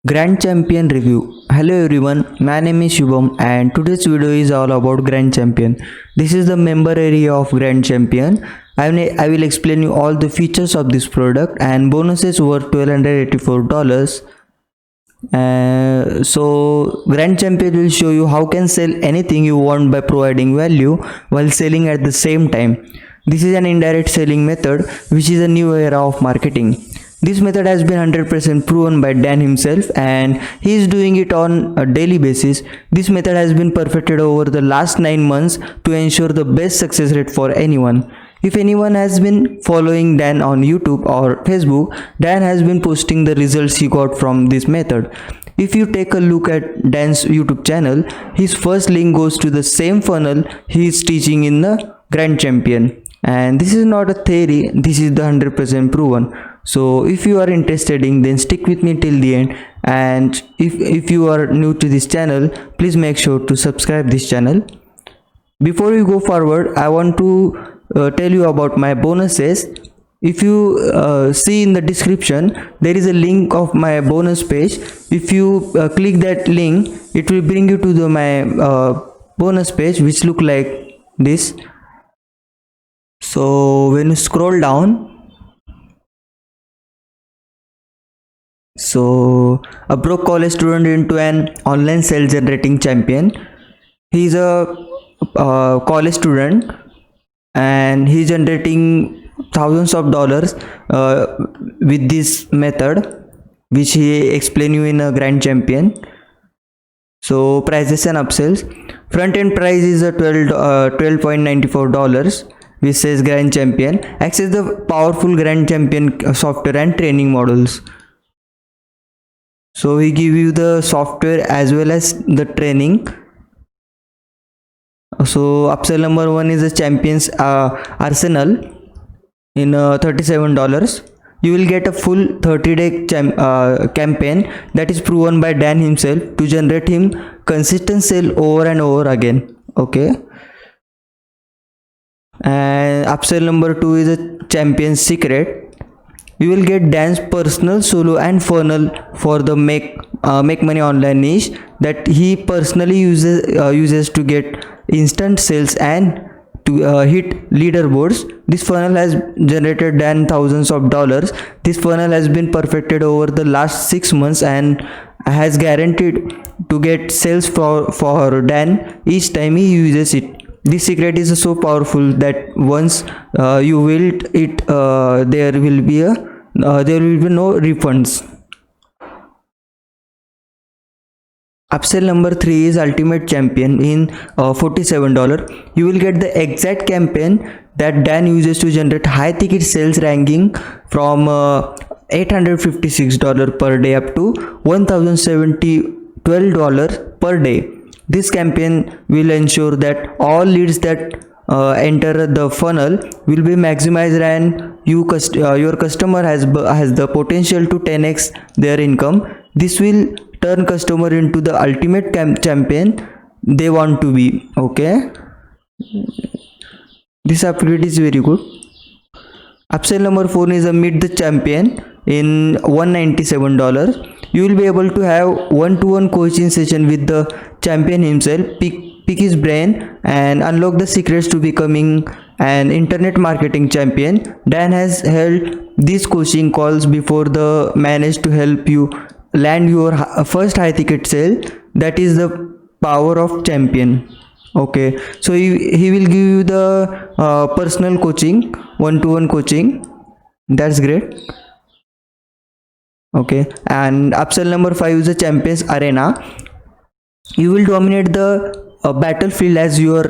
Grand Champion Review. Hello everyone, my name is Shubham and today's video is all about Grand Champion. This is the member area of Grand Champion. I will explain you all the features of this product and bonuses worth $1,284. So Grand Champion will show you how can sell anything you want by providing value while selling at the same time. This is an indirect selling method which is a new era of marketing. This method has been 100% proven by Dan himself and he is doing it on a daily basis. This method has been perfected over the last 9 months to ensure the best success rate for anyone. If anyone has been following Dan on YouTube or Facebook, Dan has been posting the results he got from this method. If you take a look at Dan's YouTube channel, his first link goes to the same funnel he is teaching in the Grand Champion. And this is not a theory, this is the 100% proven. So if you are interested in, then stick with me till the end. And if you are new to this channel, please make sure to subscribe this channel. Before we go forward, I want to tell you about my bonuses. If you see in the description, there is a link of my bonus page. If you click that link, it will bring you to my bonus page, which look like this. So when you scroll down, so a broke college student into an online sales generating champion. He is a college student and he is generating thousands of dollars with this method which he explain you in a Grand Champion. So prices and upsells. Front end price is a $12.94 which says Grand Champion. Access the powerful Grand Champion software and training models. So we give you the software as well as the training. So upsell number 1 is the Champions Arsenal in $37. You will get a full 30-day campaign that is proven by Dan himself to generate him consistent sale over and over again. Okay. And upsell number 2 is a Champions Secret. You will get Dan's personal solo and funnel for the make money online niche that he personally uses to get instant sales and to hit leaderboards. This funnel has generated Dan thousands of dollars. This funnel has been perfected over the last 6 months and has guaranteed to get sales for Dan each time he uses it. This secret is so powerful that once you wield it, there will be no refunds. Upsell number 3 is Ultimate Champion in $47. You will get the exact campaign that Dan uses to generate high ticket sales ranking from $856 per day up to $1,012 per day. This campaign will ensure that all leads that enter the funnel will be maximized and your customer has the potential to 10x their income. This will turn customer into the ultimate champion they want to be. Okay, this upgrade is very good. Upsell number 4 is a Meet the Champion in $197. You will be able to have one-to-one coaching session with the champion himself, pick his brain and unlock the secrets to becoming an internet marketing champion. Dan has held these coaching calls before the managed to help you land your first high ticket sale. That is the power of champion. Okay, so he will give you the personal coaching, one-to-one coaching. That's great. Okay, and upsell number 5 is the Champions Arena. You will dominate the battlefield as you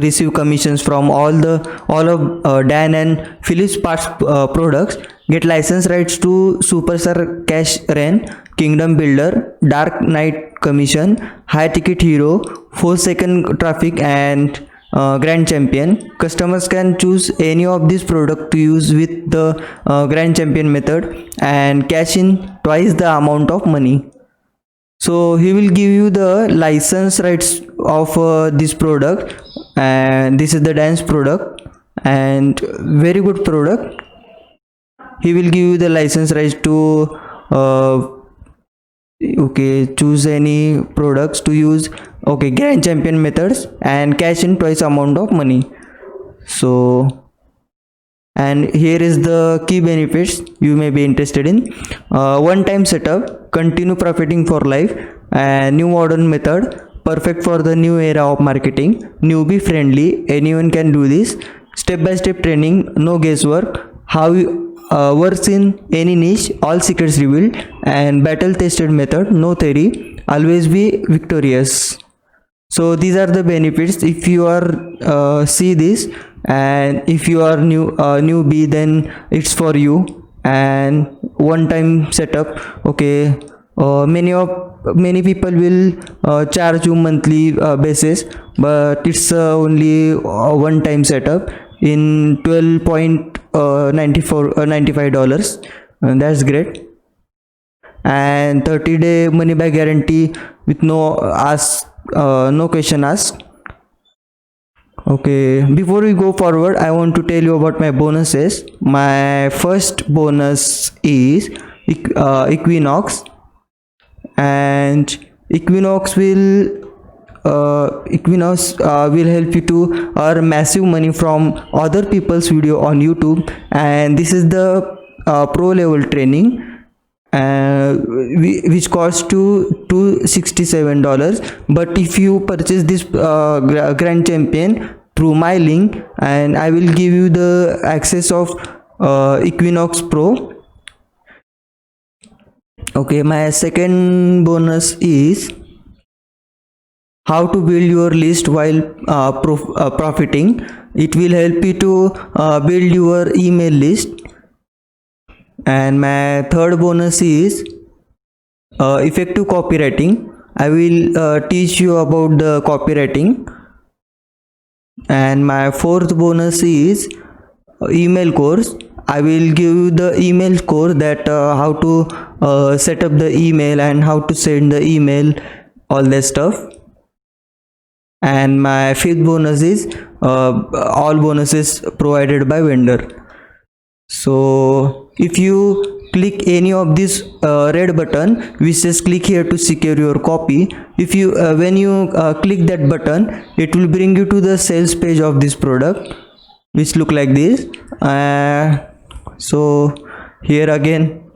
receive commissions from all of Dan and Philips Parts products. Get license rights to Superstar Cash Rain, Kingdom Builder, Dark Knight Commission, High Ticket Hero, 4-second Traffic and Grand Champion. Customers can choose any of these products to use with the Grand Champion method and cash in twice the amount of money. So he will give you the license rights of this product, and this is the Dan's product and very good product. He will give you the license rights to okay, choose any products to use. Okay, Grand Champion methods and cash in twice amount of money. So, and here is the key benefits you may be interested in. One time setup, continue profiting for life, and new modern method, perfect for the new era of marketing, newbie friendly, anyone can do this, step by step training, no guesswork, how works in any niche, all secrets revealed, and battle tested method, no theory, always be victorious. So these are the benefits if you are see this, and if you are newbie, then it's for you. And one time setup, okay, many people will charge you monthly basis, but it's only one time setup in 12.94 $95, and that's great. And 30-day money back guarantee with no question asked. Okay, before we go forward, I want to tell you about my bonuses. My first bonus is Equinox, and Equinox will help you to earn massive money from other people's video on YouTube, and this is the pro level training, which costs to $267. But if you purchase this Grand Champion through my link, and I will give you the access of Equinox Pro. Okay, my second bonus is how to build your list while profiting. It will help you to build your email list. And my third bonus is effective copywriting. I will teach you about the copywriting. And my fourth bonus is email course. I will give you the email course, that how to set up the email and how to send the email, all that stuff. And my fifth bonus is all bonuses provided by vendor. So if you click any of this red button which says click here to secure your copy, if you when you click that button, it will bring you to the sales page of this product, which look like this. So here again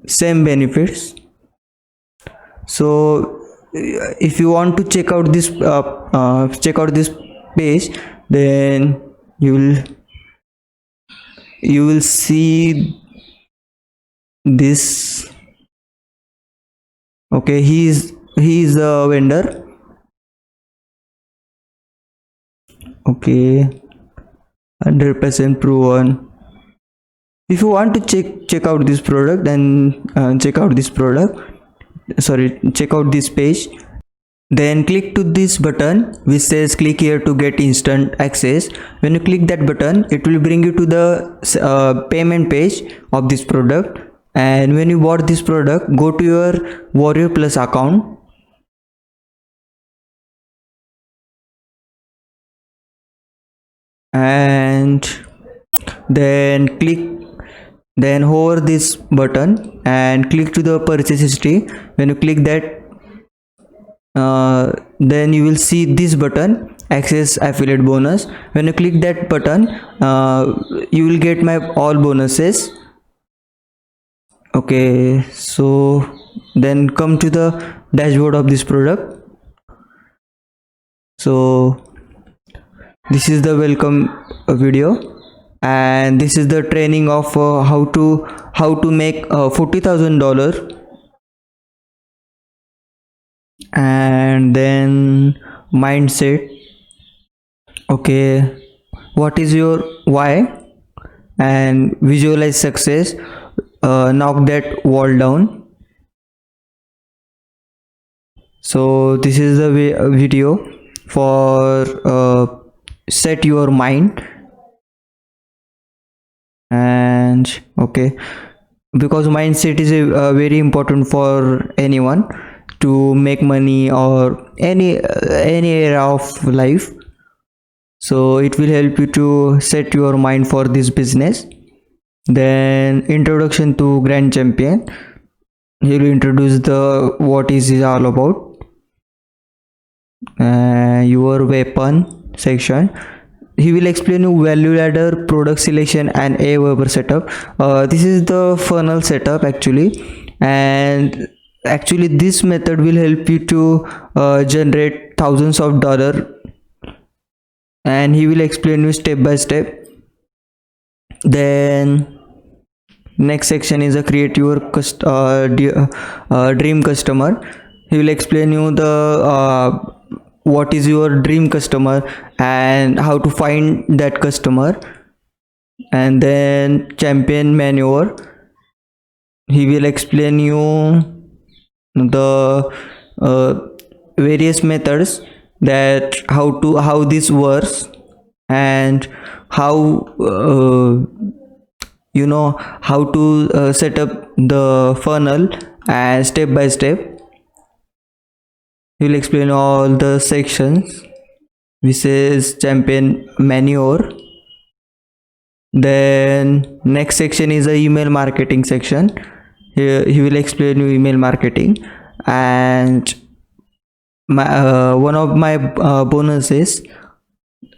same benefits. So if you want to check out this page, then you will see this. Okay, he is a vendor. Okay, 100% proven. If you want to check out this product, then check out this page, then click to this button which says click here to get instant access. When you click that button, it will bring you to the payment page of this product. And when you bought this product, go to your Warrior Plus account, and then hover this button and click to the purchase history. When you click that, then you will see this button, access affiliate bonus. When you click that button, you will get my all bonuses. Okay, so then come to the dashboard of this product. So this is the welcome video, and this is the training of how to make $40,000. And then mindset. Okay, what is your why? And visualize success, knock that wall down. So this is the video for set your mind. And okay, because mindset is very important for anyone to make money or any area of life. So it will help you to set your mind for this business. Then introduction to Grand Champion. he will introduce the what is it all about. Your weapon section, he will explain you value ladder, product selection, and Aweber setup. This is the funnel setup actually, and actually this method will help you to generate thousands of dollars, and he will explain you step by step. Then next section is a create your dream customer. He will explain you the what is your dream customer and how to find that customer. And then champion maneuver, he will explain you the various methods, that how this works, and how how to set up the funnel, and step by step he will explain all the sections, which is champion maneuver. Then next section is the email marketing section. Here he will explain you email marketing, and one of my bonuses,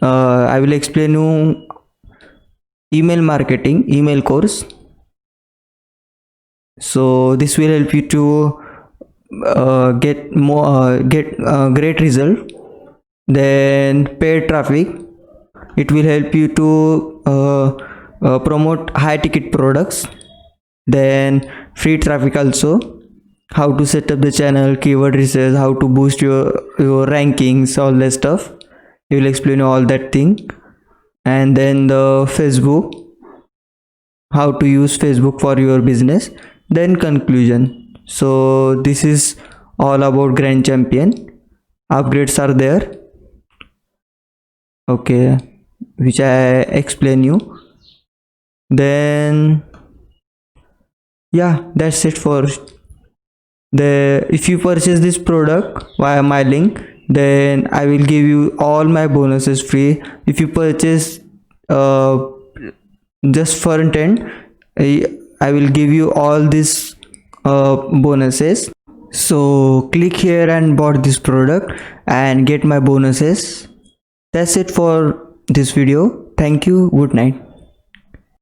I will explain you email marketing email course. So this will help you to get great result. Then paid traffic, it will help you to promote high ticket products. Then free traffic also, how to set up the channel, keyword research, how to boost your rankings, all that stuff. He will explain all that thing. And then the Facebook, how to use Facebook for your business. Then conclusion. So this is all about Grand Champion. Upgrades are there, okay, which I explain you. Then yeah, that's it for the if you purchase this product via my link, then I will give you all my bonuses free. If you purchase just for intent, I will give you all these bonuses. So click here and bought this product and get my bonuses. That's it for this video. Thank you. Good night.